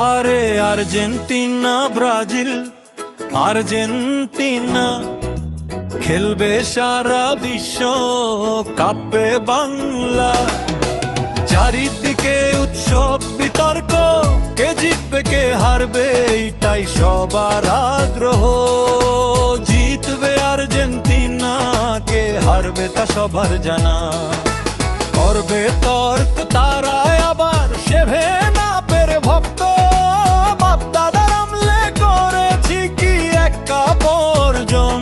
আরে Argentina Brazil, Argentina খেলবে সারা বিশ্ব কাপে বাংলা। চারিদিকে উৎসব বিতর্ক, কে জিতবে কে হারবে এইটাই সবার আগ্রহ। জিতবে আর্জেন্টিনা, কে হারবে তা সবার জানা। করবে তর্ক তারা আবার সেভে না পেরে ভক্ত। বাপ দাদার আমলে করেছি কি এক কাপ অর্জন,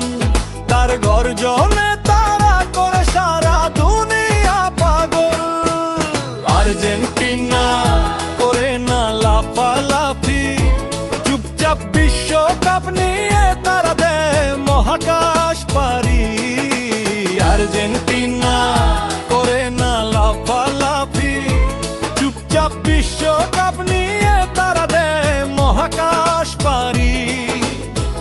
তার গর্জনে তারা করে সারা দুনিয়া পাগল। আর্জেন্টিনা করে না লাফালাফি, চুপচাপ বিশ্বকাপ নিয়ে তারা দেয় মহাকাশ পারি। আর্জেন্টিনা করে না লাফালাফি, চুপচাপ বিশ্বকাপ নিয়ে তারা দেয় মহাকাশ পারি।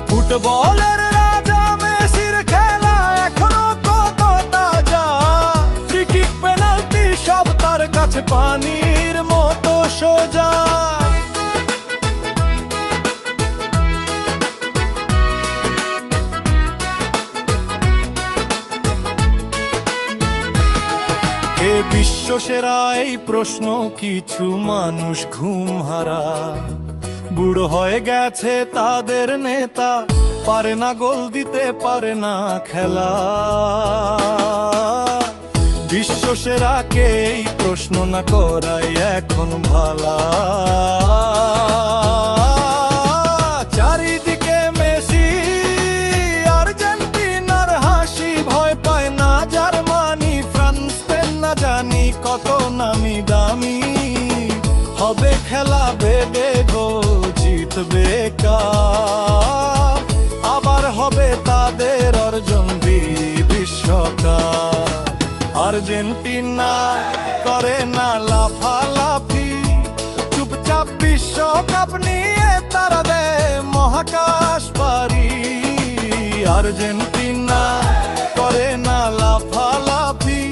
ফুটবলের রাজা মেসির খেলা এখনো কত তাজা, ফ্রি কিক পেনাল্টি সব তার কাছে পানির মতো সোজা। এ বিশ্ব সেরা এই প্রশ্ন কিছু মানুষ ঘুম হারা। বুড়ো হয়ে গেছে তাদের নেতা, পারে না গোল দিতে পারে না খেলা। বিশ্ব সেরা কে এই প্রশ্ন না করাই এখন ভালা। চারিদিকে মেসি আর্জেন্টিনার হাসি, ভয় পায় না জার্মানি ফ্রান্স না জানি কত নামি দামি। হবে খেলা বেদে গো, জিতবে কাপ, আবার হবে তাদের অর্জন বিশ্বকাপ। আর্জেন্টিনা করে না লাফালাফি, চুপচাপ বিশ্বকাপ নিয়ে তারা দেয় মহাকাশ পারি। আর্জেন্টিনা করে না লাফালাফি,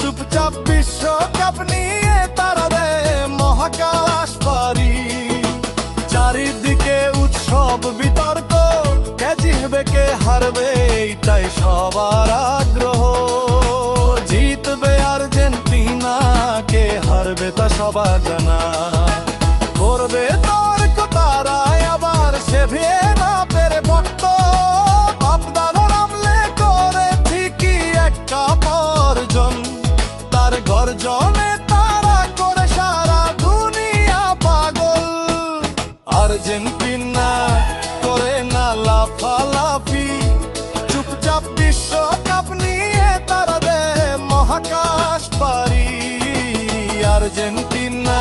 চুপচাপ বিশ্বকাপ নিয়ে তারা দেয় মহাকাশ পারি। চারিদিকে উৎসব বিতর্ক, কে জিতবে কে হারবে এইটাই সবার আগ্রহ। জিতবে আর্জেন্টিনা, কে হারবে তা সবার জানা। করবে তর্ক তারা আবার সেভে না পেরে ভক্ত। বাপ দাদার আমলে করেছি কি এক কাপ অর্জন, তার গর্জনে তারা করে সারা দুনিয়া পাগল। আর্জেন্টিনা করে না লাফালাফি, চুপচাপ বিশ্বকাপ নিয়ে তারা দেয় মহাকাশ পারি। আর্জেন্টিনা